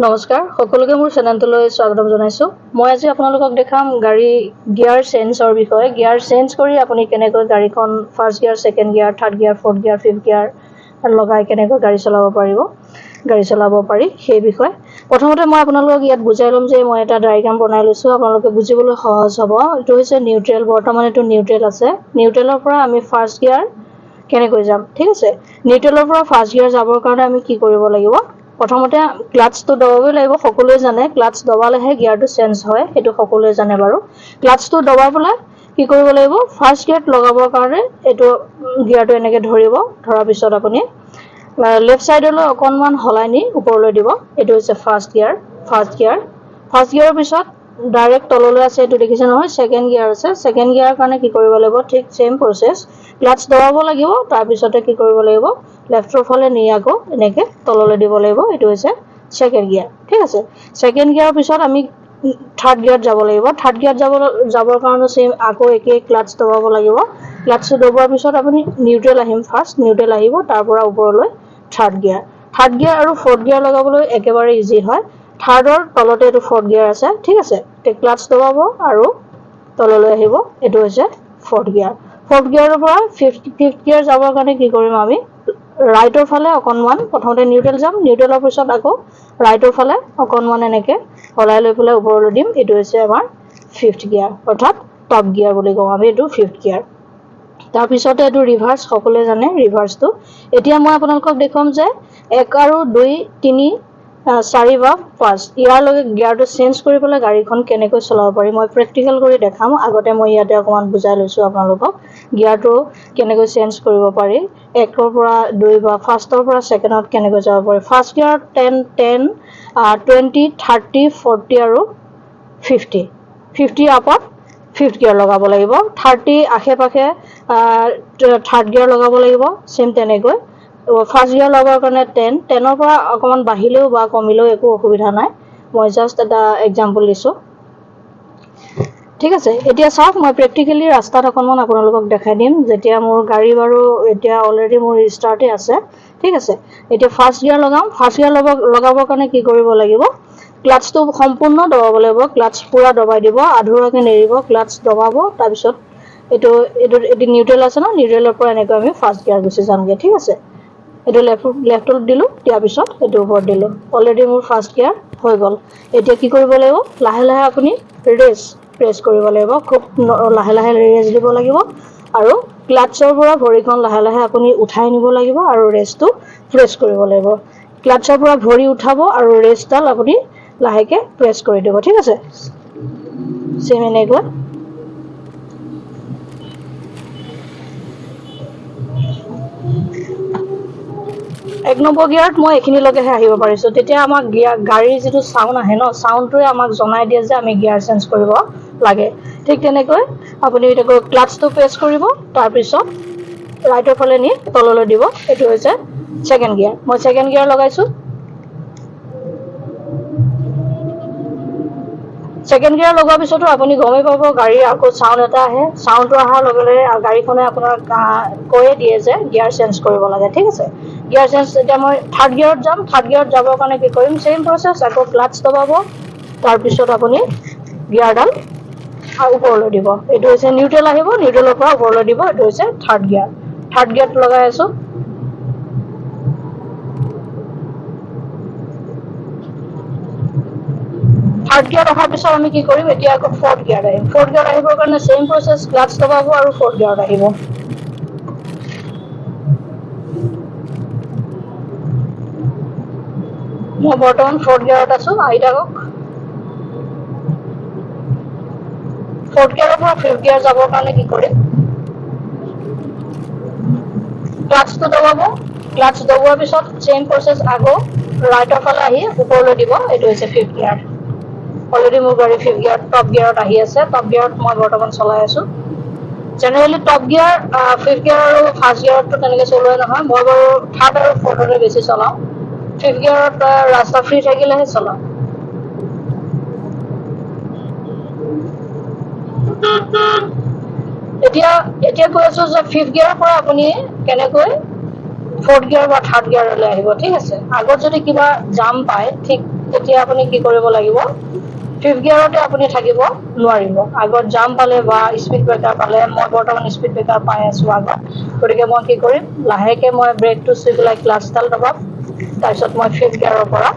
নমস্কাৰ সকলোকে মোৰ চেনেলটোলৈ স্বাগতম জনাইছো। মই আজি আপোনালোকক দেখাম গাড়ী গিয়াৰ চেঞ্জৰ বিষয়ে। গিয়াৰ চেঞ্জ কৰি আপুনি কেনেকৈ গাড়ীখন first gear, second gear, third gear, fourth gear, fifth gear লগাই কেনেকৈ গাড়ী চলাব পাৰি সেই বিষয়ে। প্ৰথমতে মই আপোনালোকক ইয়াত বুজাই ল'ম যে মই এটা ডায়াগ্ৰাম বনাই লৈছো, আপোনালোকে বুজিবলৈ সহজ হ'ব। এইটো হৈছে নিউট্ৰেল, বৰ্তমান এইটো নিউট্ৰেল আছে। নিউট্ৰেলৰ পৰা আমি ফাৰ্ষ্ট গিয়াৰ কেনেকৈ যাম, ঠিক আছে। নিউট্ৰেলৰ পৰা ফাৰ্ষ্ট গিয়াৰ যাবৰ কাৰণে আমি কি কৰিব লাগিব, প্ৰথমতে ক্লাটচটো দবাবই লাগিব। সকলোৱে জানে ক্লাটচ দবালেহে গিয়াৰটো চেঞ্জ হয়, সেইটো সকলোৱে জানে বাৰু। ক্লাটচটো দবাবলৈ কি কৰিব লাগিব, ফাৰ্ষ্ট গিয়াৰত লগাবৰ কাৰণে এইটো গিয়াৰটো এনেকৈ ধৰিব। ধৰাৰ পিছত আপুনি লেফ্ট চাইডলৈ অকণমান হলাই নি ওপৰলৈ দিব। এইটো হৈছে ফাৰ্ষ্ট গিয়াৰ। ফাৰ্ষ্ট গিয়াৰৰ পিছত ডাইৰেক্ট তললৈ আছে, এইটো দেখিছে নহয়, সেকেন্ড গিয়াৰ আছে। সেকেন্ড গিয়াৰৰ কাৰণে কি কৰিব লাগিব, ঠিক সেম প্ৰচেছ। ক্লাটচ দবাব লাগিব, তাৰপিছতে কি কৰিব লাগিব, লেফ্টৰ ফালে নি আকৌ এনেকৈ তললৈ দিব লাগিব। এইটো হৈছে সেকেন্ড গিয়াৰ, ঠিক আছে। সেকেন্ড গিয়াৰৰ পিছত আমি থাৰ্ড গিয়াৰত যাব লাগিব। থাৰ্ড গিয়াৰত যাবৰ কাৰণে সেম আকৌ একেই ক্লাটচ দবাব লাগিব। ক্লাটচটো দবোৱাৰ পিছত আপুনি নিউট্ৰেল আহিম, ফাৰ্ষ্ট নিউট্ৰেল আহিব, তাৰ পৰা ওপৰলৈ থাৰ্ড গিয়াৰ। থাৰ্ড গিয়াৰ আৰু ফৰ্থ গিয়াৰ লগাবলৈ একেবাৰে ইজি হয়। থাৰ্ডৰ তলতে এইটো ফৰ্থ গিয়াৰ আছে, ঠিক আছে। ক্লাটচ দবাব আৰু তললৈ আহিব, এইটো হৈছে ফৰ্থ গিয়াৰ। ফৰ্থ গিয়াৰৰ পৰা ফিফথ গিয়াৰ যাবৰ কাৰণে কি কৰিম, আমি ৰাইটৰ ফালে অকণমান প্ৰথমতে নিউট্ৰেল যাম, নিউট্ৰেলৰ পিছত আকৌ ৰাইটৰ ফালে অকণমান এনেকৈ হলাই লৈ পেলাই ওপৰলৈ দিম। এইটো হৈছে আমাৰ ফিফথ গিয়াৰ, অৰ্থাৎ টপ গিয়াৰ বুলি কওঁ আমি, এইটো ফিফথ গিয়াৰ। তাৰপিছতে এইটো ৰিভাৰ্ছ, সকলোৱে জানে ৰিভাৰ্ছটো। এতিয়া মই আপোনালোকক দেখুৱাম যে 1 আৰু 2, 3, 4 বা 5 ইয়াৰলৈকে গিয়াৰটো চেঞ্জ কৰি পেলাই গাড়ীখন কেনেকৈ চলাব পাৰি মই প্ৰেক্টিকেল কৰি দেখাম। আগতে মই ইয়াতে অকণমান বুজাই লৈছোঁ আপোনালোকক গিয়াৰটো কেনেকৈ চেঞ্জ কৰিব পাৰি। 1ৰ পৰা 2 বা ফাৰ্ষ্টৰ পৰা সেকেণ্ডত কেনেকৈ যাব পাৰি। ফাৰ্ষ্ট গিয়াৰত 10, 20, 30, 40 আৰু 50 আপত ফিফথ গিয়াৰ লগাব লাগিব। 30 আশে পাশে থাৰ্ড গিয়াৰ লগাব লাগিব, চেম তেনেকৈ। ফাৰ্ষ্ট গিয়াৰ লগাবৰ কাৰণে 10ৰ পৰা অকণমান বাঢ়িলেও বা কমিলেও একো অসুবিধা নাই। মই জাষ্ট এটা এক্সাম্পল দিছোঁ, ঠিক আছে। এতিয়া চাওক, মই প্ৰেক্টিকেলি ৰাস্তাত অকণমান আপোনালোকক দেখাই দিম। যেতিয়া মোৰ গাড়ী বাৰু এতিয়া অলৰেডি মোৰ ষ্টাৰ্টে আছে, ঠিক আছে। এতিয়া ফাৰ্ষ্ট গিয়াৰ লগাম। ফাৰ্ষ্ট গিয়াৰ লগাবৰ কাৰণে কি কৰিব লাগিব, ক্লাটচটো সম্পূৰ্ণ দবাব লাগিব। ক্লাটচ পূৰা দবাই দিব, আধৰুৱাকৈ নেৰিব। ক্লাটচ দবাব, তাৰপিছত এইটো নিউট্ৰেল আছে ন, নিউট্ৰেলৰ পৰা এনেকৈ আমি ফাৰ্ষ্ট গিয়াৰ গুচি যামগৈ, ঠিক আছে। এইটো লেফ্টত দিলোঁ, দিয়াৰ পিছত এইটো ওপৰত দিলোঁ। অলৰেডি মোৰ ফাৰ্ষ্ট গিয়াৰ হৈ গ'ল। এতিয়া কি কৰিব লাগিব, লাহে লাহে আপুনি প্ৰেছ কৰিব লাগিব। খুব লাহে লাহে ৰেছ দিব লাগিব আৰু ক্লাটচৰ পৰা ভৰিখন লাহে লাহে আপুনি উঠাই নিব লাগিব আৰু ৰেছটো প্ৰেছ কৰিব লাগিব। ক্লাটচৰ পৰা ভৰি উঠাব আৰু ৰেছডাল আপুনি লাহেকৈ প্ৰেছ কৰি দিব, ঠিক আছে। চেম এনেকৈ। এক নম্বৰ গিয়াৰত মই এইখিনিলৈকেহে আহিব পাৰিছোঁ। তেতিয়া আমাক গাড়ীৰ যিটো চাউণ্ড আহে ন, চাউণ্ডটোৱে আমাক জনাই দিয়ে যে আমি গিয়াৰ চেঞ্জ কৰিব লাগে। ঠিক তেনেকৈ আপুনি এতিয়া ক্লাটচটো প্ৰেছ কৰিব, তাৰপিছত ৰাইটৰ ফালে নি তললৈ দিব। এইটো হৈছে সেকেন্ড গিয়াৰ। মই সেকেন্ড গিয়াৰ লগাইছোঁ। সেকেন্ড গিয়াৰ লগোৱাৰ পিছতো আপুনি গমেই পাব গাড়ীৰ আকৌ চাউণ্ড এটা আহে। চাউণ্ডটো অহাৰ লগে লগে গাড়ীখনে আপোনাক কৈয়ে দিয়ে যে গিয়াৰ চেঞ্জ কৰিব লাগে, ঠিক আছে। গিয়াৰ চেঞ্জ, এতিয়া মই থাৰ্ড গিয়াৰত যাম। থাৰ্ড গিয়াৰত যাবৰ কাৰণে কি কৰিম, চেম প্ৰচেছ। আকৌ ক্লাটচ দবাব, তাৰপিছত আপুনি গিয়াৰডাল ওপৰলৈ দিব। এইটো হৈছে নিউট্ৰেল আহিব, নিউট্ৰেলৰ পৰা ওপৰলৈ দিব। এইটো হৈছে থাৰ্ড গিয়াৰ। থাৰ্ড গিয়াৰত লগাই আছোঁ। থাৰ্ড গিয়াৰত অহাৰ পিছত আমি কি কৰিম, এতিয়া আকৌ ফৰ্থ গিয়াৰত আহিম। ফৰ্থ গিয়াৰত আহিবৰ কাৰণে চেম প্ৰচেছ, ক্লাটচ দবাব আৰু ফৰ্থ গিয়াৰত আহিব। মই বৰ্তমান ফৰ্থ গিয়াৰত আছোঁ, আহি থাকক। ফৰ্থ গিয়াৰৰ পৰা ফিফথ গিয়াৰ যাবৰ কাৰণে কি কৰিম, ক্লাটচটো দবাব। ক্লাটচ দবোৱাৰ পিছত চেম প্ৰচেছ, আকৌ ৰাইটৰ ফালে আহি ওপৰলৈ দিব। এইটো হৈছে ফিফথ গিয়াৰ। অলৰেডি মোৰ গাড়ী ফিফথ গিয়াৰত, টপ গিয়াৰত আহি আছে। টপ গিয়াৰত মই বৰ্তমান চলাই আছোঁ। Generally top gear, fifth gear আৰু ফাৰ্ষ্ট গিয়াৰতটো তেনেকৈ চলোৱা নহয়। মই বাৰু থাৰ্ড আৰু ফৰ্থতে বেছি চলাওঁ। ফিফথ গিয়াৰত ৰাস্তা ফ্ৰী থাকিলেহে চলাওঁ। এতিয়া কৈ আছোঁ যে ফিফথ গিয়াৰৰ পৰা আপুনি কেনেকৈ ফ'ৰ্থ গিয়াৰ বা থাৰ্ড গিয়াৰলৈ আহিব ঠিক আছে আগত যদি কিবা জাম পায় ঠিক তেতিয়া আপুনি কি কৰিব লাগিব ফিফ্থ গিয়াৰতে আপুনি থাকিব নোৱাৰিব আগত জাম পালে বা স্পীড ব্ৰেকাৰ পালে মই বৰ্তমান স্পীড ব্ৰেকাৰ পাই আছোঁ আগত গতিকে মই কি কৰিম লাহেকৈ মই ব্ৰেকটো চুই পেলাই ক্লাছডাল দবাম তাৰপিছত মই ফিফ্থ গিয়াৰৰ পৰা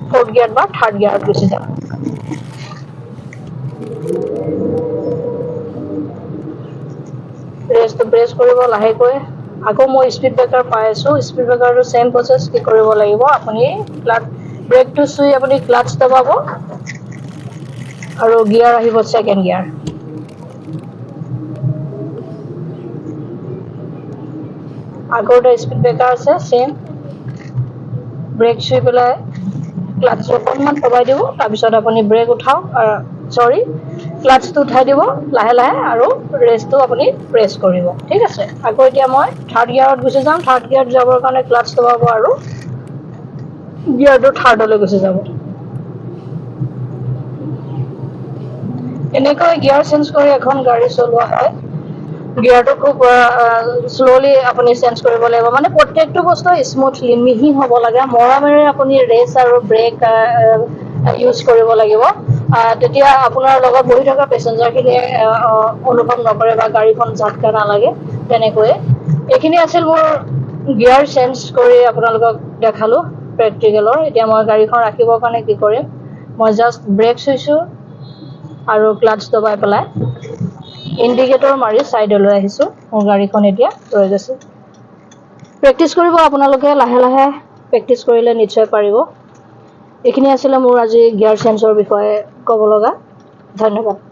ফ'ৰ্থ গিয়াৰ বা থাৰ্ড গিয়াৰত গুচি যাম ৰেষ্টটো প্ৰেছ কৰিব লাহেকৈ আকৌ মই স্পীড ব্ৰেকাৰ পাই আছোঁ স্পীড ব্ৰেকাৰটো ছেম প্ৰচেছ কি কৰিব লাগিব আপুনি ব্ৰেকটো চুই আপুনি ক্লাছ দবাব আৰু গিয়াৰ আহিব ছেকেণ্ড গিয়াৰ আগৰতে স্পীড ব্ৰেকাৰ আছে ছেম ব্ৰেক চুই পেলাই ক্লাটছটো অকণমান দবাই দিব তাৰপিছত আপুনি ব্ৰেক উঠাওক চৰি ক্লাটছটো উঠাই দিব লাহে লাহে আৰু ৰেষ্টটো আপুনি প্ৰেছ কৰিব ঠিক আছে আকৌ এতিয়া মই থাৰ্ড গিয়াৰত গুচি যাম থাৰ্ড গিয়াৰত যাবৰ কাৰণে ক্লাটছ দবাব আৰু গিয়াৰটো থাৰ্ডলৈ গুচি যাব এনেকৈ গিয়াৰ চেঞ্জ কৰি এখন গাড়ী চলোৱা হয় গিয়াৰটো খুব শ্ল'লি আপুনি চেঞ্জ কৰিব লাগিব মানে প্ৰত্যেকটো বস্তু স্মুথলি মিহি হ'ব লাগে মৰমেৰে আপুনি ৰেচ আৰু ব্ৰেক ইউজ কৰিব লাগিব তেতিয়া আপোনাৰ লগত বহি থকা পেচেঞ্জাৰখিনিয়ে অনুভৱ নকৰে বা গাড়ীখন ঝাটকা নালাগে তেনেকৈয়ে এইখিনি আছিল মোৰ গিয়াৰ চেঞ্জ কৰি আপোনালোকক দেখালোঁ প্ৰেক্টিকেলৰ এতিয়া মই গাড়ীখন ৰাখিবৰ কাৰণে কি কৰিম মই জাষ্ট ব্ৰেক চুইছোঁ আৰু ক্লাটছ দবাই পেলাই ইণ্ডিকেটৰ মাৰি ছাইডলৈ আহিছোঁ মোৰ গাড়ীখন এতিয়া ৰৈ গৈছে প্ৰেক্টিচ কৰিব আপোনালোকে লাহে লাহে প্ৰেক্টিচ কৰিলে নিশ্চয় পাৰিব এইখিনি আছিলে মোৰ আজি গিয়াৰ চেঞ্জৰ বিষয়ে ক'ব লগা ধন্যবাদ